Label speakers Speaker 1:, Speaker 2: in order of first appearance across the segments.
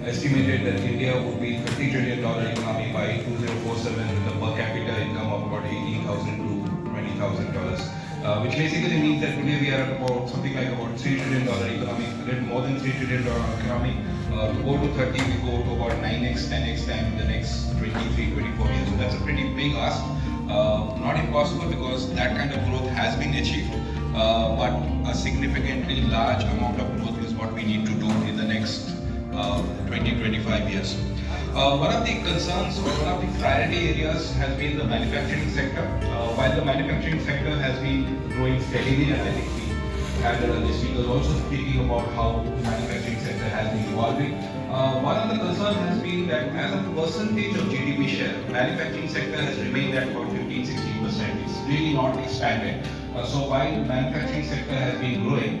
Speaker 1: estimated that India would be $50 trillion economy by 2047 with a per capita income of about $18,000 to $20,000. Which basically means that today we are at about something like about $3 trillion economy, a little more than $3 trillion economy. To go to 30, we go to about 9x, 10x time in the next 23, 24 years. So that's a pretty big ask. Not impossible because that kind of growth has been achieved, but a significantly large amount of growth is what we need to do in the next 20-25 years. One of the concerns or one of the priority areas has been the manufacturing sector. While the manufacturing sector has been growing steadily, and I think we had the speakers also speaking about how the manufacturing sector has been evolving. One of the concerns has been that as a percentage of GDP share, manufacturing sector has remained at about 15-16%. It's really not expanded. So while the manufacturing sector has been growing,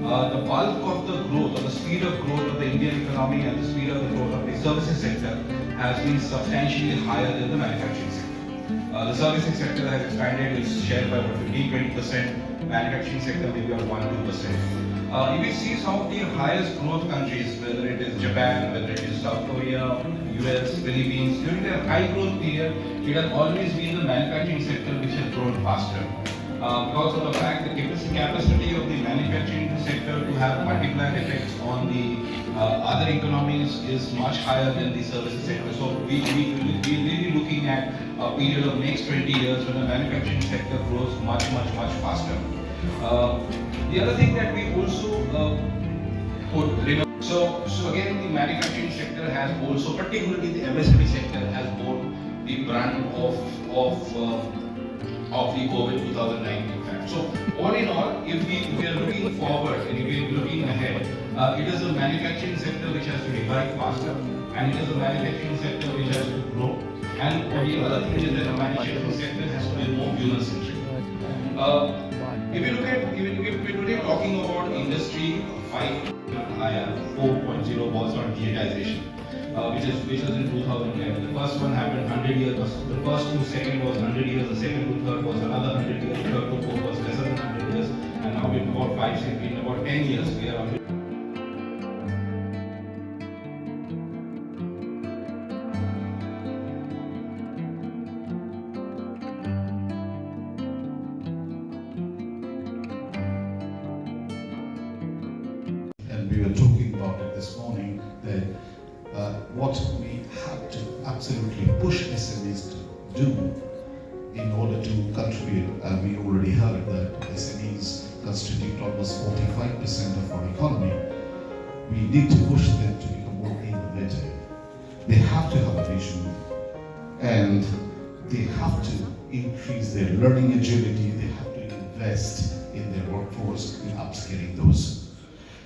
Speaker 1: the bulk of the growth or the speed of growth of the Indian economy and the speed of the growth of the services sector has been substantially higher than the manufacturing sector. The servicing sector has expanded its share by about 15-20%, manufacturing sector maybe about 1-2%. If you see some of the highest growth countries, whether it is Japan, whether it is South Korea, US, Philippines, during their high growth period, it has always been the manufacturing sector which has grown faster. Because of the fact the capacity of the manufacturing sector to have multiplier effects on the other economies is much higher than the services sector. So we will be looking at a period of next 20 years when the manufacturing sector grows much faster. The other thing that we also so again the manufacturing sector has also, particularly the MSME sector, has borne the brunt of the COVID 2019 fact. So all in all, if we are looking forward and if we are looking ahead, it is the manufacturing sector which has to revive faster, and it is the manufacturing sector which has to grow. And the other thing is that the manufacturing sector has to be more human-centric. If you look at, if we're today talking about Industry 4.0 was on digitization, which was in 2010. The first one happened 100 years. The first to second was 100 years. The second to third was another 100 years. The third to fourth was lesser than 100 years. And now in about 5, 6, in about 10 years, we are already.
Speaker 2: We were talking about it this morning, that what we have to absolutely push SMEs to do in order to contribute, and we already heard that SMEs constitute almost 45% of our economy. We need to push them to become more innovative. They have to have a vision, and they have to increase their learning agility. They have to invest in their workforce in upskilling those.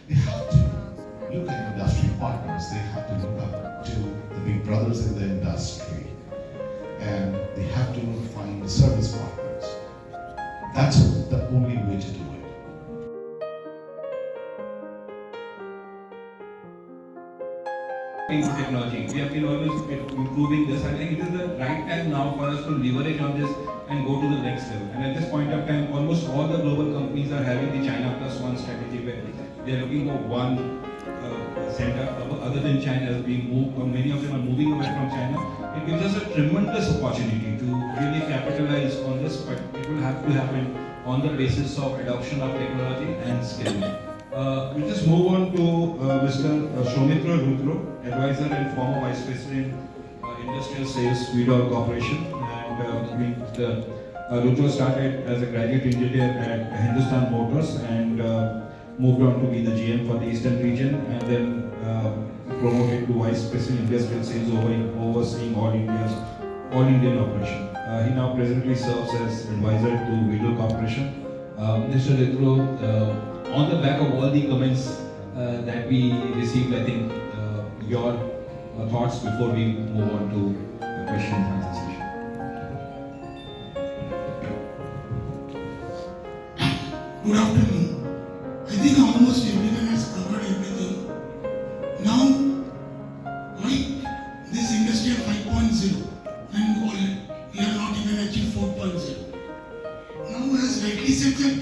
Speaker 2: They have to look at industry partners. They have to look up to the big brothers in the industry, and they have to find service partners. That's the only way to do it.
Speaker 1: Technology. We have been always improving this. I think it is the right time now for us to leverage on this and go to the next level. And at this point of time, almost all the global companies are having the China Plus One strategy, where they are looking for one center other than China has been moved, or many of them are moving away from China. It gives us a tremendous opportunity to really capitalize on this, but it will have to happen on the basis of adoption of technology and skilling. We'll just move on to Mr. Soumitra Rudra, Advisor and former Vice President, Industrial Sales, Vidal Corporation. And Mr. Rudra started as a graduate engineer at Hindustan Motors and moved on to be the GM for the Eastern region, and then promoted to Vice President Industrial Sales, overseeing all Indian operation. He now presently serves as advisor to Vidal Corporation. Mr. Rudra, on the back of all the comments that we received, I think your thoughts before we move on to the question and answer session.
Speaker 3: Good afternoon. I think almost everyone has covered everything. Now, like this Industrial 5.0, and we have not even achieved 4.0. Now, as rightly said, that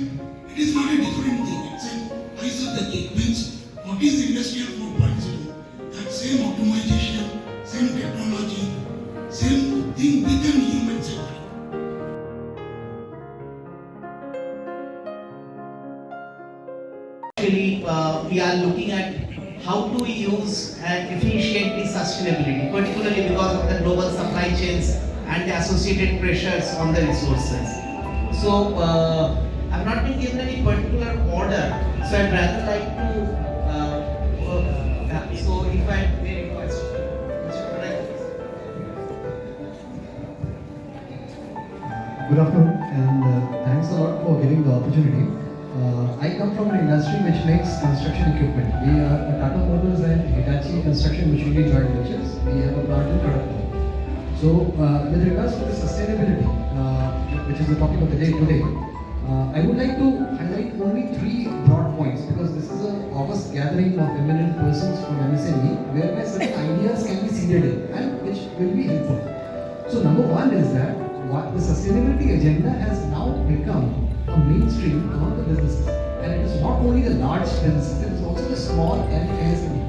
Speaker 3: it is not a different thing. It's an ice of the cake. Means what is Industrial 4.0? That same automotive
Speaker 4: actually we are looking at how to use efficiently sustainability, particularly because of the global supply chains and the associated pressures on the resources. So I've not been given any particular order, so I'd rather like to. So if I may request, Mr. Pranay.
Speaker 5: Good afternoon, and thanks a lot for giving the opportunity. I come from an industry which makes construction equipment. We are Tata Motors and Hitachi Construction Machinery Joint Ventures. We have a plant in Kharagpur. So, with regards to the sustainability, which is the topic of the day today, I would like to highlight only 3 broad points, because this is an august gathering of eminent persons from MSME, whereby certain ideas can be seeded in and which will be helpful. So, number 1 is that the sustainability agenda has now become a mainstream among the businesses, and it is not only the large businesses, it is also the small and MSME.